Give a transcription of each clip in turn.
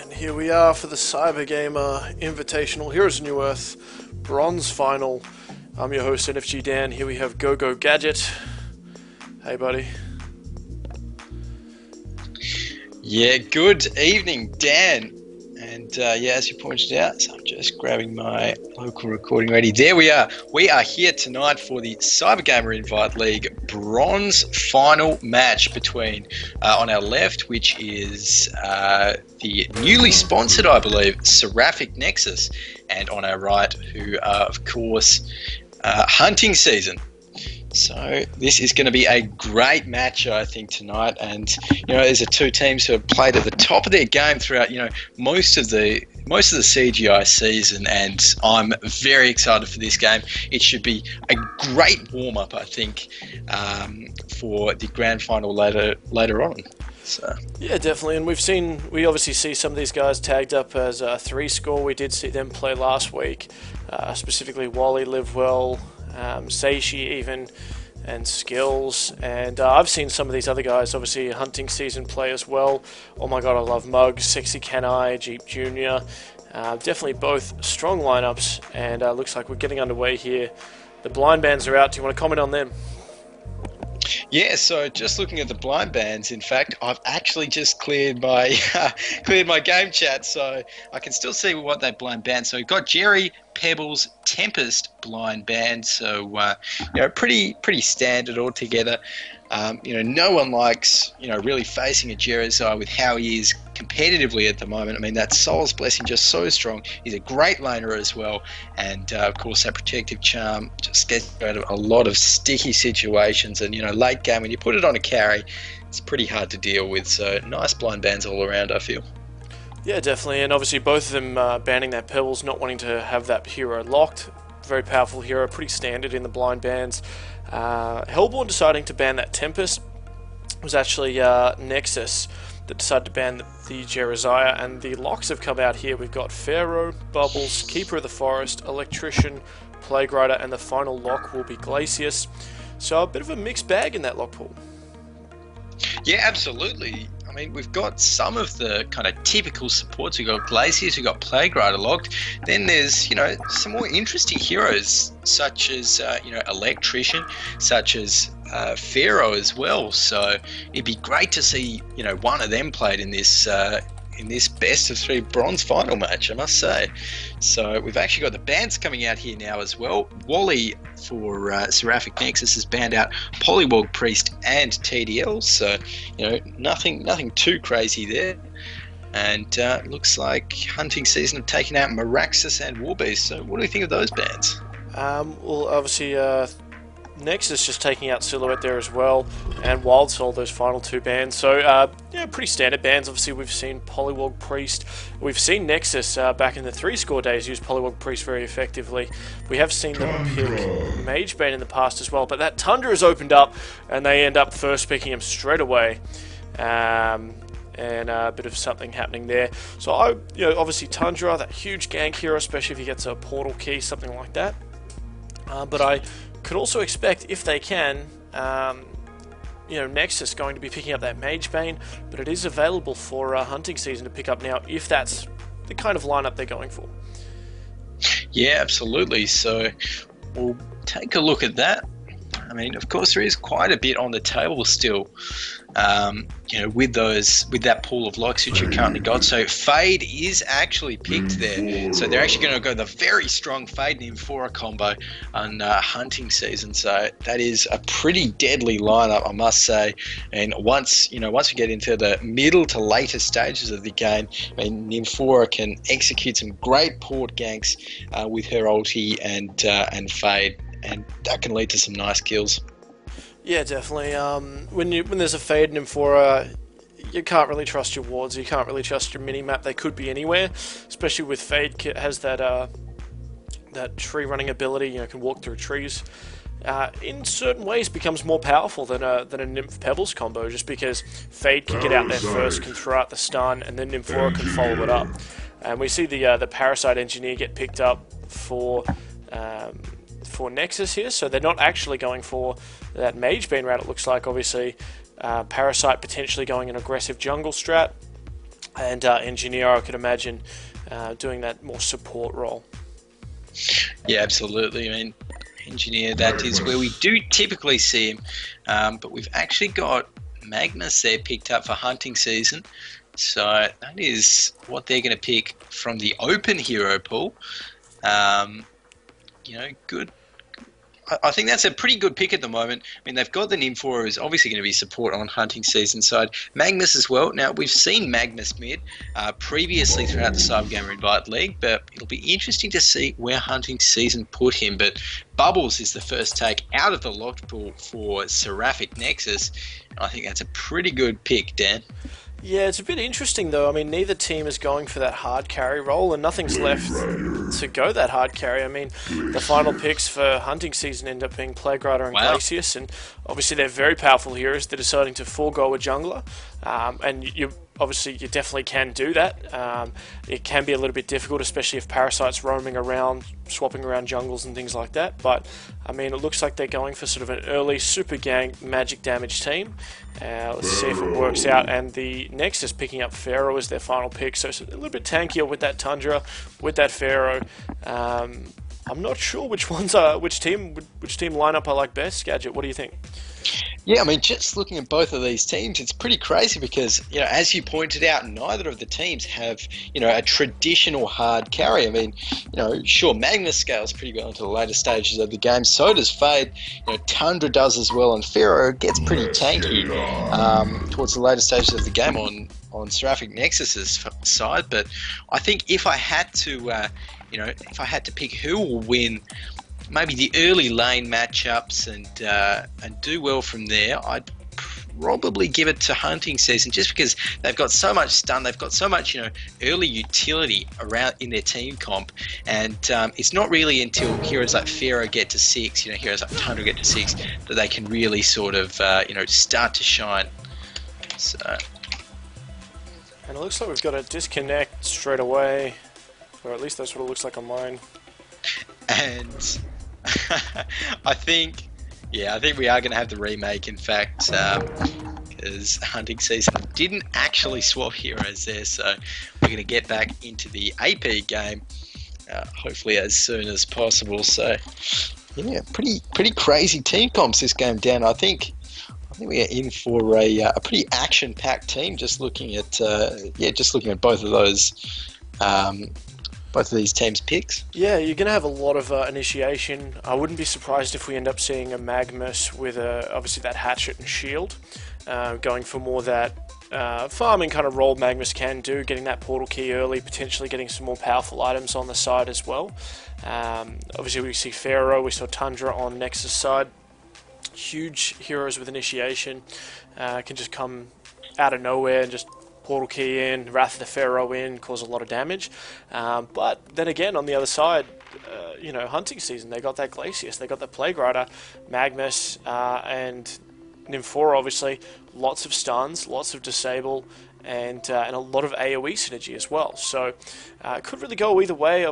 And here we are for the Cybergamer Invitational Heroes of New Earth Bronze Final. I'm your host, NFG Dan. Here we have GoGo Gadget. Hey, buddy. Yeah, good evening, Dan. And as you pointed out, so I'm just grabbing my local recording ready. There we are. We are here tonight for the Cybergamer Invite League bronze final match between, on our left, which is the newly sponsored, I believe, Seraphic Nexus, and on our right, who are, of course, Hunting Season. So this is going to be a great match, I think, tonight. And these are two teams who have played at the top of their game throughout, most of the CGI season. And I'm very excited for this game. It should be a great warm up, I think, for the grand final later on. So. Yeah, definitely. And we obviously see some of these guys tagged up as a 3-score. We did see them play last week, specifically Wally, Livewell, Seishi even, and Skills, and I've seen some of these other guys, obviously Hunting Season, play as well. Oh my god, I love Mug, Sexy Canai, Jeep Jr. Definitely both strong lineups, and looks like we're getting underway here. The blind bands are out. Do you want to comment on them? Yeah, so just looking at the blind bands, in fact, I've actually just cleared my game chat, so I can still see what they blind banned. So we've got Jerry, Pebbles, Tempest blind band, so pretty standard altogether. No one likes really facing a Jerizai with how he is competitively at the moment. I mean, that Soul's Blessing just so strong. He's a great laner as well, and of course that Protective Charm just gets out of a lot of sticky situations. And late game when you put it on a carry, it's pretty hard to deal with. So nice blind bands all around, I feel. Yeah, definitely, and obviously both of them banning that Pebbles, not wanting to have that hero locked. Very powerful hero, pretty standard in the blind bans. Hellborn deciding to ban that Tempest. It was actually Nexus that decided to ban the Jerizai, and the locks have come out here. We've got Pharaoh, Bubbles, Keeper of the Forest, Electrician, Plague Rider, and the final lock will be Glacius. So a bit of a mixed bag in that lock pool. Yeah, absolutely. I mean, we've got some of the kind of typical supports. We've got Glacius, we've got Plague Rider locked. Then there's, some more interesting heroes, such as, Electrician, such as Pharaoh as well. So it'd be great to see, one of them played in this best of 3 bronze final match, I must say. So we've actually got the bans coming out here now as well. Wally for Seraphic Nexus has banned out Polywog Priest and TDL, so nothing too crazy there. And looks like Hunting Season have taken out Meraxus and Warbeast. So what do you think of those bans? Well, obviously Nexus just taking out Silhouette there as well, and Wild Soul, those final 2 bans. So, pretty standard bans. Obviously, we've seen Polywog Priest. We've seen Nexus back in the 3-score days use Polywog Priest very effectively. We have seen them pick Mage Bane in the past as well, but that Tundra has opened up, and they end up first picking him straight away. And a bit of something happening there. So, obviously Tundra, that huge gank hero, especially if he gets a portal key, something like that. But I could also expect, if they can, Nexus going to be picking up that Mage Bane, but it is available for Hunting Season to pick up now if that's the kind of lineup they're going for. Yeah, absolutely. So we'll take a look at that. I mean, of course, there is quite a bit on the table still, with that pool of locks that you've currently got. So Fade is actually picked there. So they're actually going to go the very strong Fade Nymphora combo on Hunting Season. So that is a pretty deadly lineup, I must say. And once we get into the middle to later stages of the game, I mean, Nymphora can execute some great port ganks with her ulti and Fade. And that can lead to some nice kills. Yeah, definitely. When there's a Fade Nymphora, you can't really trust your wards. You can't really trust your mini-map. They could be anywhere, especially with Fade has that tree running ability. Can walk through trees. In certain ways, becomes more powerful than a Nymph Pebbles combo, just because Fade can get out there first, can throw out the stun, and then Nymphora can follow it up. And we see the Parasite Engineer get picked up for Nexus here, so they're not actually going for that Mage Bane route, it looks like. Obviously, Parasite potentially going an aggressive jungle strat. and Engineer, I could imagine, doing that more support role. Yeah, absolutely. I mean, Engineer, that is where we do typically see him, but we've actually got Magnus there picked up for hunting season, so that is what they're going to pick from the open hero pool. Good. I think that's a pretty good pick at the moment. I mean, they've got the Nymphora, who's obviously going to be support on hunting season side. Magnus as well. Now, we've seen Magnus mid previously throughout the Cybergamer Invite League, but it'll be interesting to see where hunting season put him. But Bubbles is the first take out of the locked pool for Seraphic Nexus. And I think that's a pretty good pick, Dan. Yeah, it's a bit interesting though. I mean, neither team is going for that hard carry role, and nothing's left to go that hard carry. I mean, the final picks for hunting season end up being Plague Rider and Glacius, and obviously they're very powerful heroes. They're deciding to forego a jungler, and you definitely can do that. It can be a little bit difficult, especially if Parasite's roaming around, swapping around jungles and things like that. But I mean, it looks like they're going for sort of an early super gang magic damage team. Let's see if it works out. And the Nexus picking up Pharaoh as their final pick, so it's a little bit tankier with that Tundra, with that Pharaoh. I'm not sure which team lineup I like best. Gadget, what do you think? Yeah, I mean, just looking at both of these teams, it's pretty crazy because, as you pointed out, neither of the teams have, a traditional hard carry. I mean, sure, Magnus scales pretty well into the later stages of the game. So does Fade. Tundra does as well, and Pharaoh gets pretty tanky towards the later stages of the game on Seraphic Nexus's side. But I think if I had to, pick who will win maybe the early lane matchups and do well from there, I'd probably give it to hunting season, just because they've got so much stun, they've got so much early utility around in their team comp, and it's not really until heroes like Pharaoh get to 6, heroes like Tundra get to 6, that they can really sort of start to shine. So, and it looks like we've got a disconnect straight away, or at least that's what it looks like on mine. And I think we are going to have the remake, in fact, because hunting season didn't actually swap heroes there, so we're going to get back into the AP game hopefully as soon as possible. So yeah, pretty crazy team comps this game, Dan. I think we are in for a pretty action-packed team. Just looking at both of those. Both of these teams' picks. Yeah, you're going to have a lot of initiation. I wouldn't be surprised if we end up seeing a Magnus with obviously that hatchet and shield, going for more that farming kind of role Magnus can do, getting that portal key early, potentially getting some more powerful items on the side as well. Obviously we see Pharaoh, we saw Tundra on Nexus side. Huge heroes with initiation, can just come out of nowhere and just portal key in, Wrath of the Pharaoh in, cause a lot of damage. But then again, on the other side, hunting season, they got that Glacius, they got the Plague Rider, Magnus, and Nymphora, obviously. Lots of stuns, lots of disable, and a lot of AoE synergy as well. So it could really go either way.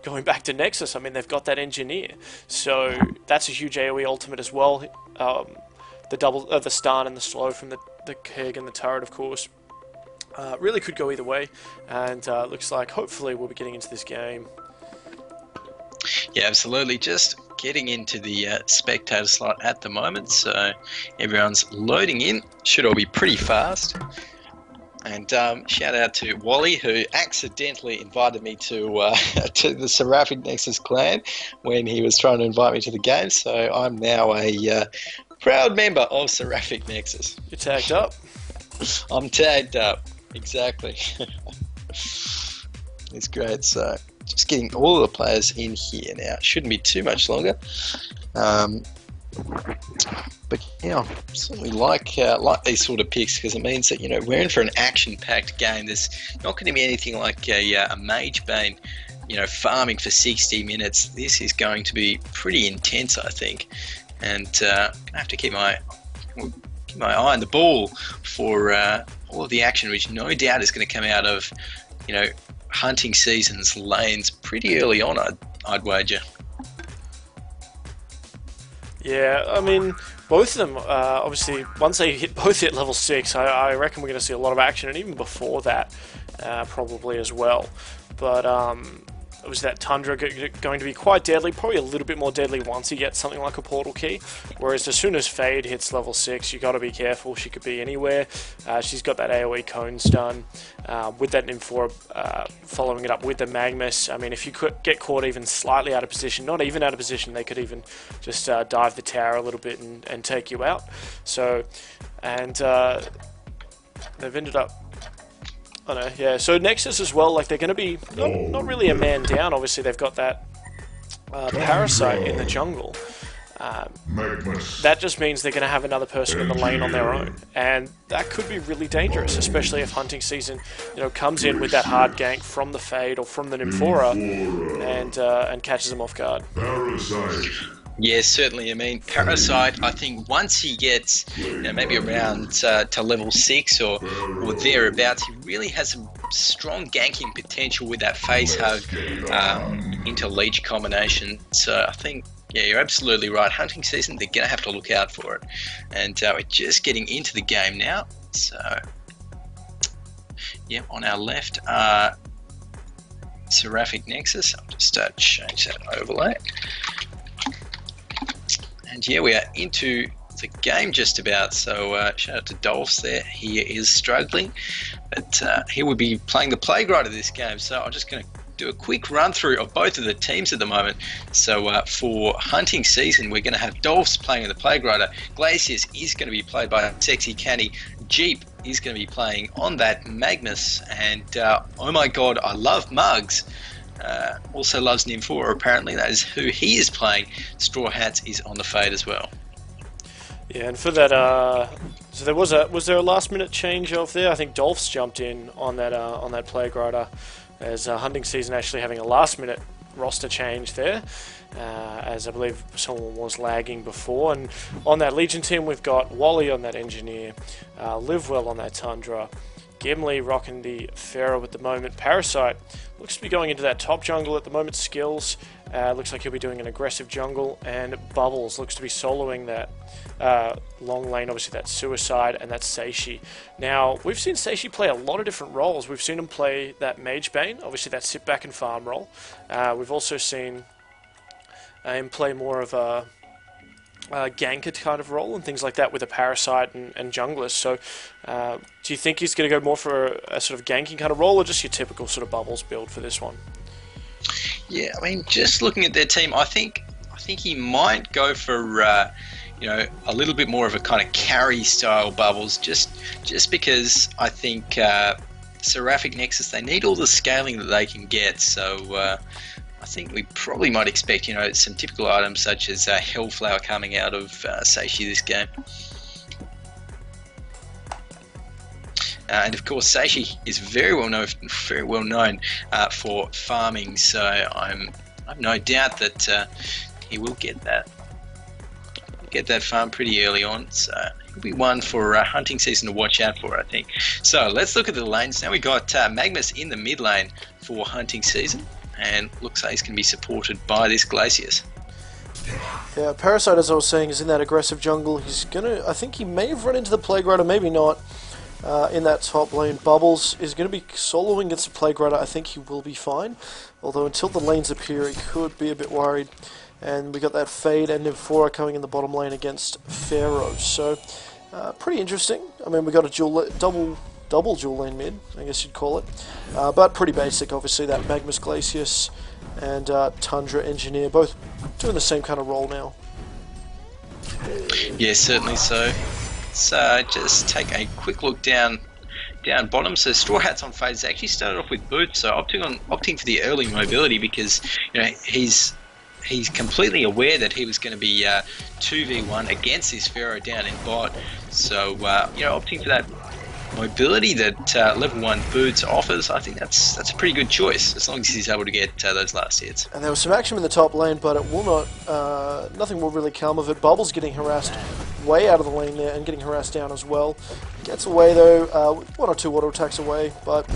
Going back to Nexus, I mean, they've got that Engineer, so that's a huge AoE ultimate as well. The stun and the slow from the Keg and the turret, of course. Really could go either way, and looks like hopefully we'll be getting into this game. Yeah, absolutely. Just getting into the spectator slot at the moment, so everyone's loading in. Should all be pretty fast. And shout out to Wally, who accidentally invited me to the Seraphic Nexus clan when he was trying to invite me to the game. So I'm now a proud member of Seraphic Nexus. You're tagged up. I'm tagged up. Exactly. It's great. So just getting all of the players in here now. Shouldn't be too much longer. But yeah, I certainly like these sort of picks, because it means that we're in for an action-packed game. There's not going to be anything like a Mage Bane, farming for 60 minutes. This is going to be pretty intense, I think, and I have to keep my eye on the ball for all of the action, which no doubt is going to come out of hunting season's lanes pretty early on, I'd wager. Yeah, I mean, both of them, obviously, once they both hit level 6, I reckon we're going to see a lot of action, and even before that, probably as well. But, was that Tundra going to be quite deadly, probably a little bit more deadly once you get something like a portal key, whereas as soon as Fade hits level 6, you got to be careful. She could be anywhere. She's got that AoE cone stun, with that Nymphora following it up with the Magmus. I mean, if you could get caught even slightly out of position, not even out of position, they could even just dive the tower a little bit and take you out. So, and they've ended up... I know, yeah. So Nexus as well, like they're going to be not really a man down. Obviously, they've got that Parasite in the jungle. That just means they're going to have another person in the lane on their own, and that could be really dangerous, especially if hunting season, comes in with that hard gank from the Fade or from the Nymphora and catches them off guard. Yeah, certainly. I mean, Parasite, I think once he gets maybe around to level 6 or thereabouts, he really has some strong ganking potential with that face hug into leech combination. So I think, yeah, you're absolutely right. Hunting season, they're going to have to look out for it. And we're just getting into the game now. So, yeah, on our left, Seraphic Nexus. I'll just change that overlay. And yeah, we are into the game just about, so shout out to Dolphs there. He is struggling, but he will be playing the Plague-Rider this game, so I'm just going to do a quick run through of both of the teams at the moment. So for hunting season, we're going to have Dolphs playing in the Plague-Rider. Glacius is going to be played by Sexy Canny. Jeep is going to be playing on that Magmus, and oh my god, I love Mugs. Also loves Nymphora, apparently. That is who he is playing. Straw Hats is on the Fade as well. Yeah, and for that, so there was there a last minute change off there? I think Dolphs jumped in on that Plague Rider, as hunting season actually having a last minute roster change there, as I believe someone was lagging before. And on that Legion team, we've got Wally on that Engineer, Livewell on that Tundra, Gimli rocking the Pharaoh at the moment. Parasite looks to be going into that top jungle at the moment. Skills looks like he'll be doing an aggressive jungle, and Bubbles looks to be soloing that long lane, obviously that Suicide and that Seishi. Now, we've seen Seishi play a lot of different roles. We've seen him play that Mage Bane, obviously that sit back and farm role. We've also seen him play more of a ganker kind of role and things like that with a Parasite and junglers. So do you think he's going to go more for a sort of ganking kind of role, or just your typical sort of Bubbles build for this one? Yeah, I mean, just looking at their team, I think he might go for a little bit more of a kind of carry style Bubbles, just because I think Seraphic Nexus, they need all the scaling that they can get. So I think we probably might expect, some typical items such as Hellflower coming out of Seishi this game. And of course, Seishi is very well known for farming. So I've no doubt that he will get that farm pretty early on. So he'll be one for hunting season to watch out for, I think. So let's look at the lanes now. We got Magmus in the mid lane for hunting season, and looks like he's going to be supported by this Glacius. Yeah, Parasite, as I was saying, is in that aggressive jungle. I think he may have run into the Plague Rider, maybe not, in that top lane. Bubbles is going to be soloing against the Plague Rider. I think he will be fine, although until the lanes appear, he could be a bit worried. And we got that Fade and Nymphora coming in the bottom lane against Pharaoh. So, pretty interesting. I mean, we got a double dual lane mid, I guess you'd call it. But pretty basic, obviously, that Magmus Glacius and Tundra Engineer, both doing the same kind of role now. Yeah, certainly so. So just take a quick look down bottom. So Straw Hats on Fade has actually started off with boots, so opting for the early mobility because he's completely aware that he was going to be 2v1 against this Pharaoh down in bot. So opting for that mobility that level 1 boots offers, I think that's a pretty good choice as long as he's able to get those last hits. And there was some action in the top lane, but it will not. Nothing will really come of it. Bubbles getting harassed way out of the lane there and getting harassed down as well. Gets away though, 1 or 2 auto attacks away. But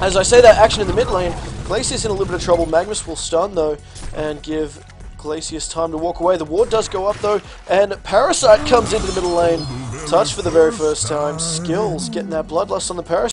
as I say, that action in the mid lane, Glacius in a little bit of trouble. Magmus will stun though and give Glacius time to walk away. The ward does go up though, and Parasite comes into the middle lane. Touch for the very first time. Skills getting that Bloodlust on the Parasite.